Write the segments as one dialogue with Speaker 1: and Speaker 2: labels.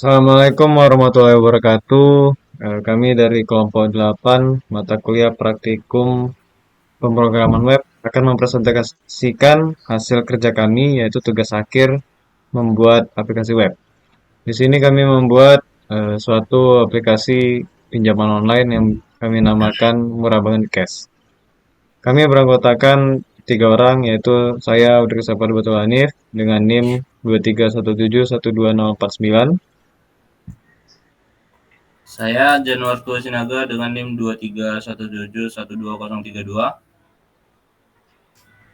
Speaker 1: Assalamualaikum warahmatullahi wabarakatuh. Kami dari kelompok 8 mata kuliah praktikum pemrograman web akan mempresentasikan hasil kerja kami yaitu tugas akhir membuat aplikasi web. Di sini kami membuat suatu aplikasi pinjaman online yang kami namakan Murah Banget Cash. Kami beranggotakan 3 orang yaitu saya Audrey Sapar Batul Hanif dengan NIM 231712049.
Speaker 2: Saya Januar Tua Sinaga dengan NIM 2317121032.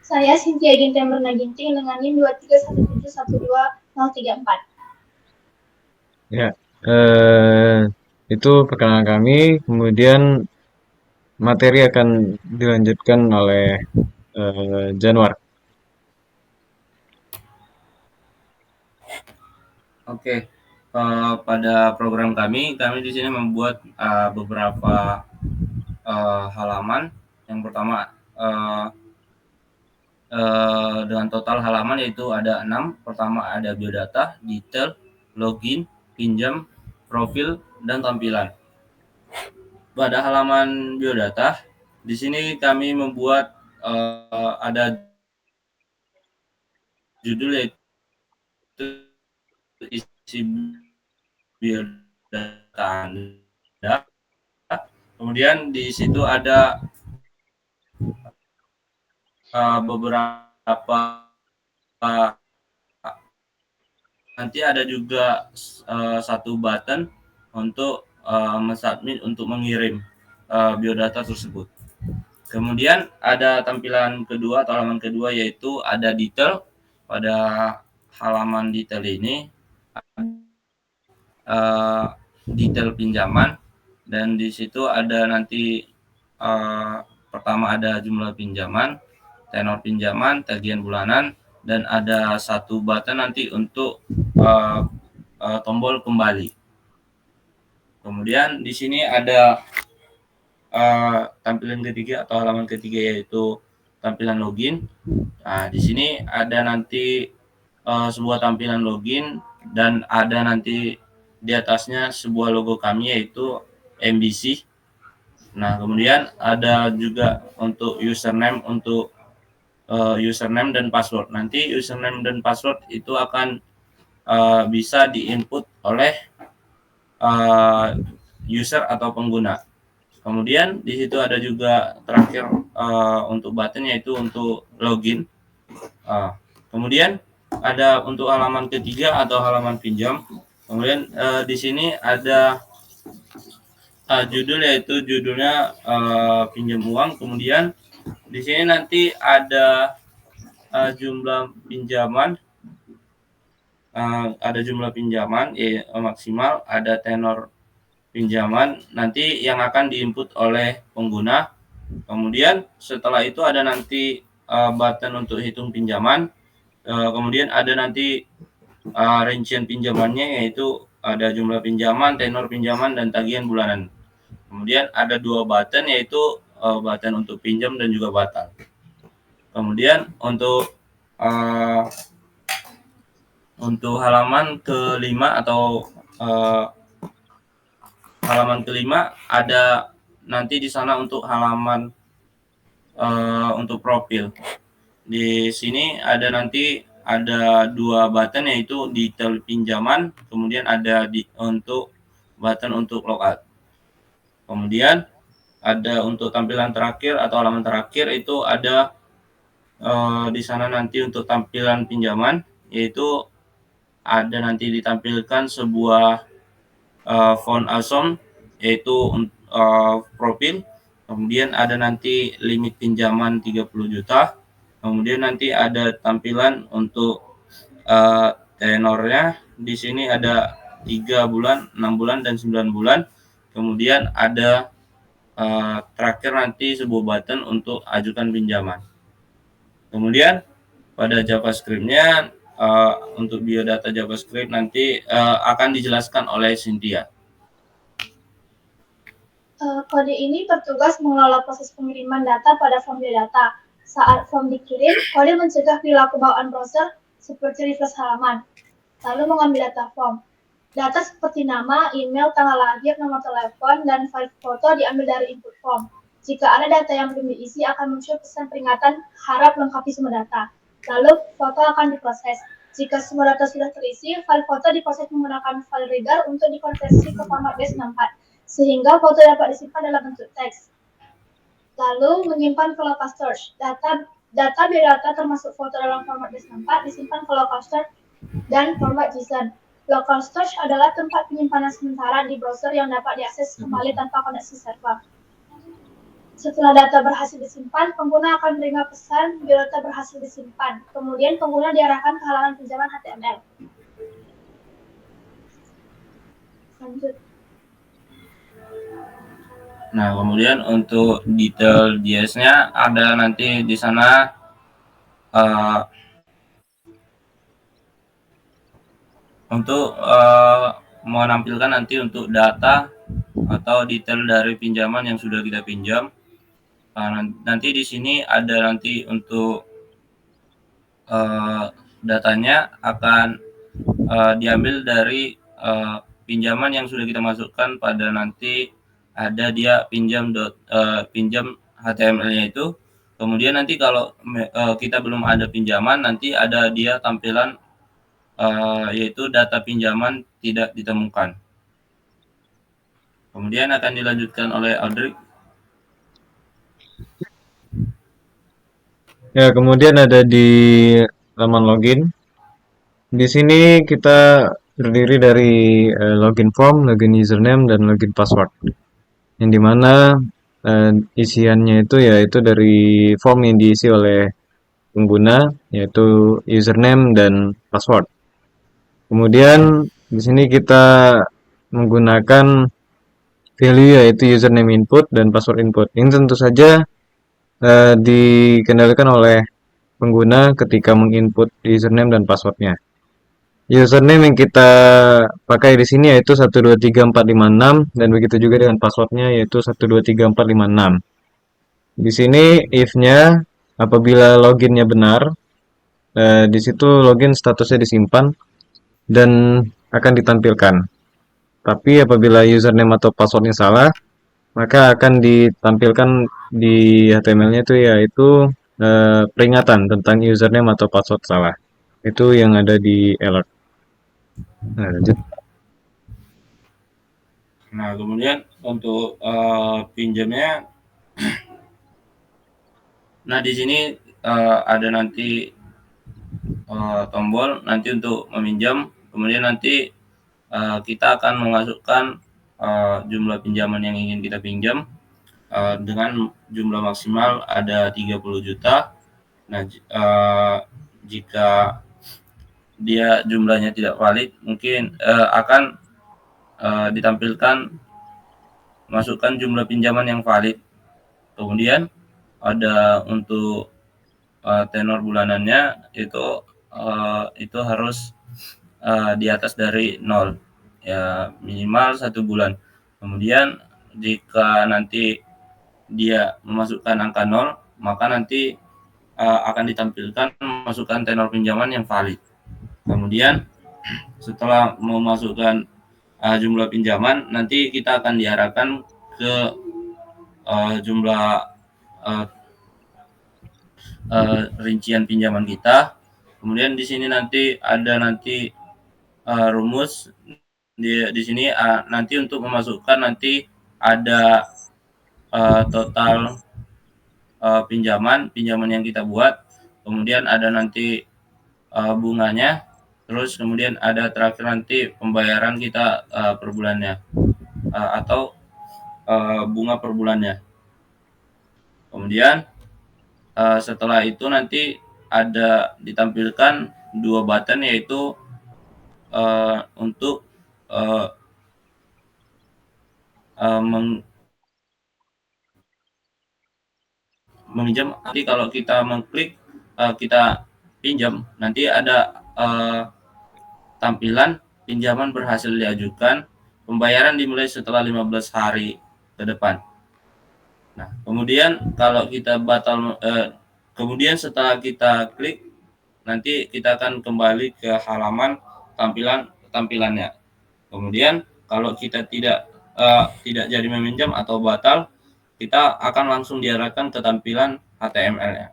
Speaker 3: Saya Cynthia Ginting Ginting dengan NIM 231712034.
Speaker 1: Ya, itu perkenalan kami. Kemudian materi akan dilanjutkan oleh Januar.
Speaker 2: Oke, pada program kami di sini membuat beberapa halaman. Yang pertama dengan total halaman yaitu ada 6. Pertama ada biodata, detail, login, pinjam, profil, dan tampilan. Pada halaman biodata, di sini kami membuat ada judul yaitu isi biodata Anda. Kemudian di situ ada beberapa nanti ada juga satu button untuk mensubmit untuk mengirim biodata tersebut. Kemudian ada tampilan kedua atau halaman kedua yaitu ada detail. Pada halaman detail ini detail pinjaman dan di situ ada nanti pertama ada jumlah pinjaman, tenor pinjaman, tagihan bulanan, dan ada satu button nanti untuk tombol kembali. Kemudian di sini ada tampilan ketiga atau halaman ketiga yaitu tampilan login. Nah, di sini ada nanti sebuah tampilan login dan ada nanti di atasnya sebuah logo kami yaitu MBC. Nah, kemudian ada juga untuk username username dan password. Nanti username dan password itu akan bisa diinput oleh user atau pengguna. Kemudian di situ ada juga terakhir untuk button yaitu untuk login. Kemudian ada untuk halaman ketiga atau halaman pinjam. Kemudian di sini ada judul yaitu judulnya pinjam uang. Kemudian di sini nanti ada jumlah pinjaman, maksimal, ada tenor pinjaman nanti yang akan diinput oleh pengguna. Kemudian setelah itu ada nanti button untuk hitung pinjaman. Kemudian ada nanti rincian pinjamannya yaitu ada jumlah pinjaman, tenor pinjaman, dan tagihan bulanan. Kemudian ada 2 button yaitu button untuk pinjam dan juga batal. Kemudian untuk halaman kelima atau halaman kelima ada nanti di sana untuk halaman untuk profil. Di sini ada nanti ada 2 button yaitu detail pinjaman, kemudian ada untuk button untuk logout. Kemudian ada untuk tampilan terakhir atau halaman terakhir itu ada di sana nanti untuk tampilan pinjaman yaitu ada nanti ditampilkan sebuah font awesome yaitu profil. Kemudian ada nanti limit pinjaman 30 juta. Kemudian nanti ada tampilan untuk tenornya. Di sini ada 3 bulan, 6 bulan, dan 9 bulan. Kemudian ada terakhir nanti sebuah button untuk ajukan pinjaman. Kemudian pada JavaScript-nya untuk biodata JavaScript nanti akan dijelaskan oleh Cynthia.
Speaker 3: Kode ini bertugas mengelola proses pengiriman data pada form biodata. Saat form dikirim, kode mencegah perilaku bawaan browser seperti refresh halaman, lalu mengambil data form. Data seperti nama, email, tanggal lahir, nomor telepon, dan file foto diambil dari input form. Jika ada data yang belum diisi, akan muncul pesan peringatan harap lengkapi semua data. Lalu, foto akan diproses. Jika semua data sudah terisi, file foto diproses menggunakan file reader untuk dikonversi ke format base64, sehingga foto dapat disimpan dalam bentuk teks. Lalu, menyimpan ke local storage. Data biodata termasuk foto dalam format base64 disimpan ke local storage dan format JSON. Local storage adalah tempat penyimpanan sementara di browser yang dapat diakses kembali tanpa koneksi server. Setelah data berhasil disimpan, pengguna akan menerima pesan biodata berhasil disimpan. Kemudian pengguna diarahkan ke halaman pinjaman HTML. Lanjut.
Speaker 2: Nah, kemudian untuk detail JS-nya ada nanti di sana untuk menampilkan nanti untuk data atau detail dari pinjaman yang sudah kita pinjam. Nanti di sini ada nanti untuk datanya akan diambil dari pinjaman yang sudah kita masukkan pada nanti ada dia pinjam HTML-nya itu. Kemudian nanti kalau kita belum ada pinjaman, nanti ada dia tampilan yaitu data pinjaman tidak ditemukan. Kemudian akan dilanjutkan oleh Aldrich.
Speaker 1: Ya, kemudian ada di halaman login. Di sini kita terdiri dari login form, login username, dan login password. Yang dimana isiannya itu yaitu dari form yang diisi oleh pengguna, yaitu username dan password. Kemudian di sini kita menggunakan value yaitu username input dan password input. Ini tentu saja dikendalikan oleh pengguna ketika menginput username dan passwordnya. Username yang kita pakai di sini yaitu 123456 dan begitu juga dengan passwordnya yaitu 123456. Di sini if-nya apabila loginnya benar, di situ login statusnya disimpan dan akan ditampilkan. Tapi apabila username atau passwordnya salah, maka akan ditampilkan di HTML-nya itu yaitu peringatan tentang username atau password salah. Itu yang ada di alert. Nah, lanjut.
Speaker 2: Nah, kemudian untuk pinjamnya, nah di sini ada nanti tombol nanti untuk meminjam. Kemudian nanti kita akan memasukkan jumlah pinjaman yang ingin kita pinjam dengan jumlah maksimal ada 30 juta. Nah, jika dia jumlahnya tidak valid, mungkin akan ditampilkan masukkan jumlah pinjaman yang valid. Kemudian ada untuk tenor bulanannya itu harus di atas dari 0, ya minimal 1 bulan. Kemudian jika nanti dia memasukkan angka 0, maka nanti akan ditampilkan masukkan tenor pinjaman yang valid. Kemudian setelah memasukkan jumlah pinjaman, nanti kita akan diarahkan ke jumlah rincian pinjaman kita. Kemudian di sini nanti ada rumus di sini nanti untuk memasukkan nanti ada total pinjaman yang kita buat, kemudian ada nanti bunganya, terus kemudian ada terakhir nanti pembayaran kita per bulannya atau bunga per bulannya. Kemudian setelah itu nanti ada ditampilkan 2 button yaitu untuk meminjam. Nanti kalau kita mengklik kita pinjam, nanti ada tampilan pinjaman berhasil diajukan, pembayaran dimulai setelah 15 hari ke depan. Nah, kemudian kalau kita kemudian setelah kita klik, nanti kita akan kembali ke halaman tampilannya. Kemudian kalau kita tidak jadi meminjam atau batal, kita akan langsung diarahkan ke tampilan HTML-nya.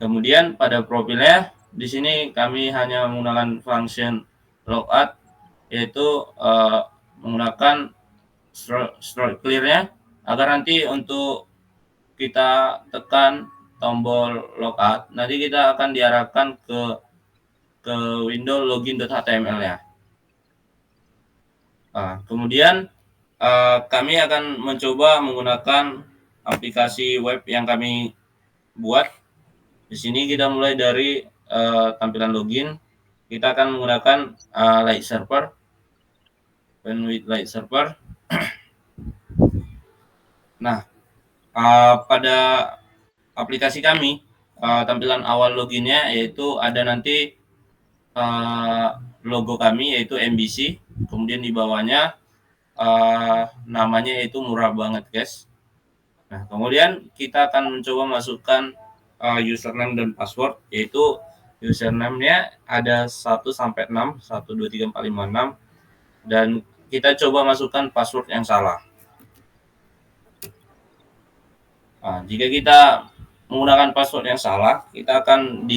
Speaker 2: Kemudian pada profilnya, di sini kami hanya menggunakan function logout, yaitu menggunakan stroke clear-nya agar nanti untuk kita tekan tombol logout, nanti kita akan diarahkan ke window login.html-nya. Kemudian kami akan mencoba menggunakan aplikasi web yang kami buat. Di sini kita mulai dari tampilan login. Kita akan menggunakan Light Server, with Light Server. Nah, pada aplikasi kami, tampilan awal loginnya yaitu ada nanti logo kami yaitu MBC, kemudian di bawahnya namanya yaitu murah banget guys. Nah, kemudian kita akan mencoba masukkan username dan password, yaitu username-nya ada 1 sampai 6, 1 2 3 4 5 6, dan kita coba masukkan password yang salah. Jika kita menggunakan password yang salah, kita akan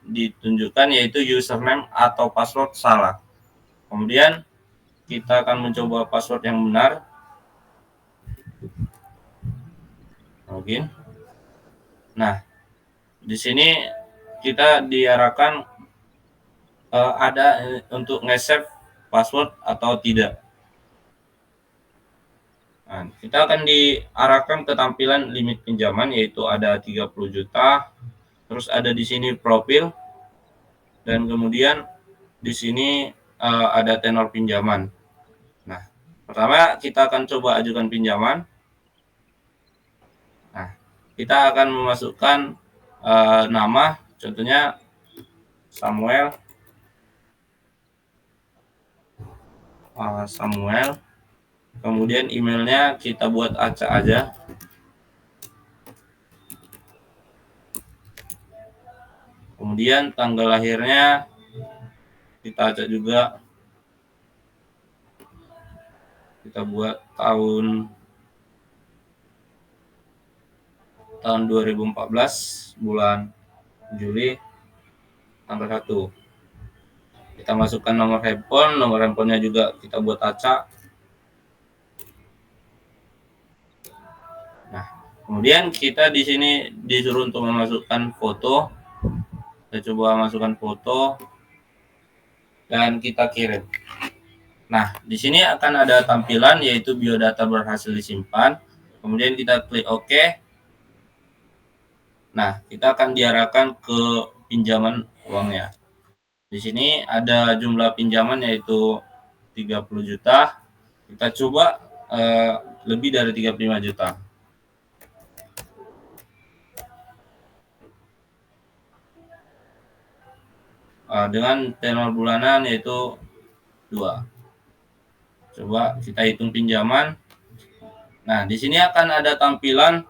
Speaker 2: ditunjukkan yaitu username atau password salah. Kemudian kita akan mencoba password yang benar. Login. Nah, di sini kita diarahkan ada untuk nge-save password atau tidak. Nah, kita akan diarahkan ke tampilan limit pinjaman, yaitu ada 30 juta. Terus ada di sini profil, dan kemudian di sini ada tenor pinjaman. Nah, pertama kita akan coba ajukan pinjaman. Nah, kita akan memasukkan nama, contohnya Samuel. Kemudian emailnya kita buat acak aja. Kemudian tanggal lahirnya kita acak juga. Kita buat tahun 2014 bulan Juli tanggal 1. Kita masukkan nomor handphonenya juga kita buat acak. Nah, kemudian kita di sini disuruh untuk memasukkan foto. Kita coba masukkan foto dan kita kirim. Nah, di sini akan ada tampilan yaitu biodata berhasil disimpan. Kemudian kita klik OK. Nah, kita akan diarahkan ke pinjaman uangnya. Di sini ada jumlah pinjaman yaitu 30 juta. Kita coba lebih dari 35 juta. Dengan tenor bulanan yaitu 2. Coba kita hitung pinjaman. Nah, di sini akan ada tampilan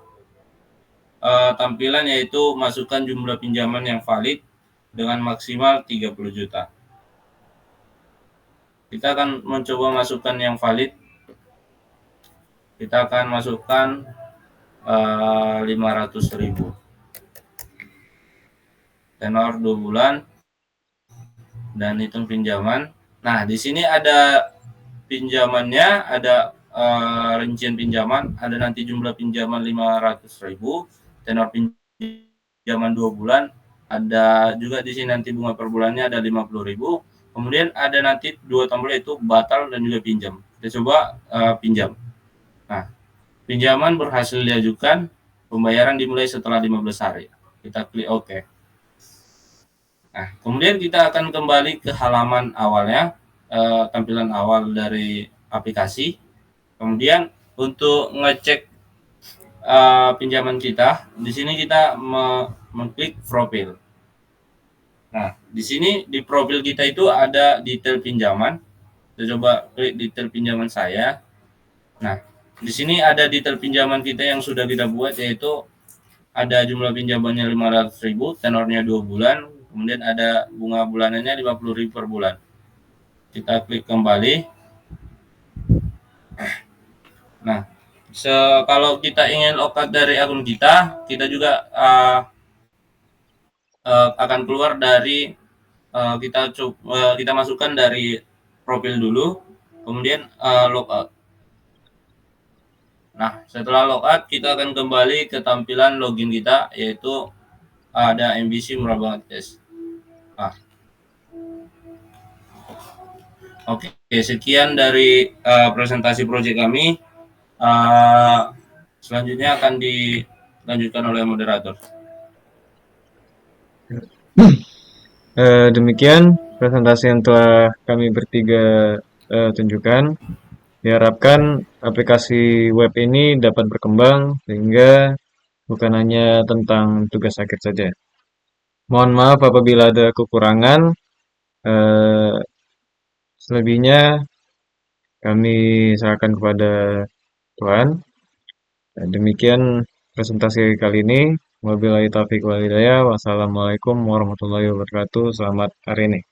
Speaker 2: yaitu masukkan jumlah pinjaman yang valid dengan maksimal 30 juta. Kita akan mencoba masukkan yang valid. Kita akan masukkan 500.000. Tenor 2 bulan dan hitung pinjaman. Nah, di sini ada pinjamannya, ada rincian pinjaman, ada nanti jumlah pinjaman 500.000, tenor pinjaman 2 bulan, ada juga di sini nanti bunga per bulannya ada 50.000. Kemudian ada nanti 2 tombol yaitu batal dan juga pinjam. Kita coba pinjam. Nah, pinjaman berhasil diajukan, pembayaran dimulai setelah 15 hari. Kita klik OK. Nah, kemudian kita akan kembali ke halaman awalnya, tampilan awal dari aplikasi. Kemudian untuk ngecek pinjaman kita, di sini kita mengklik profil. Nah, di sini di profil kita itu ada detail pinjaman. Kita coba klik detail pinjaman saya. Nah, di sini ada detail pinjaman kita yang sudah kita buat, yaitu ada jumlah pinjamannya 500.000, tenornya 2 bulan, kemudian ada bunga bulanannya 50.000 per bulan. Kita klik kembali. Nah, kalau kita ingin logout dari akun kita, kita juga akan keluar dari kita masukkan dari profil dulu, kemudian logout. Nah, setelah logout kita akan kembali ke tampilan login kita, yaitu ada MBC murah banget guys. Oke, sekian dari presentasi proyek kami. Selanjutnya akan dilanjutkan oleh moderator.
Speaker 1: Demikian presentasi yang telah kami bertiga tunjukkan. Diharapkan aplikasi web ini dapat berkembang sehingga bukan hanya tentang tugas akhir saja. Mohon maaf apabila ada kekurangan. Selebihnya kami serahkan kepada Tuhan. Demikian presentasi kali ini. Wabillahi taufiq wal hidayah. Wassalamualaikum warahmatullahi wabarakatuh. Selamat hari ini.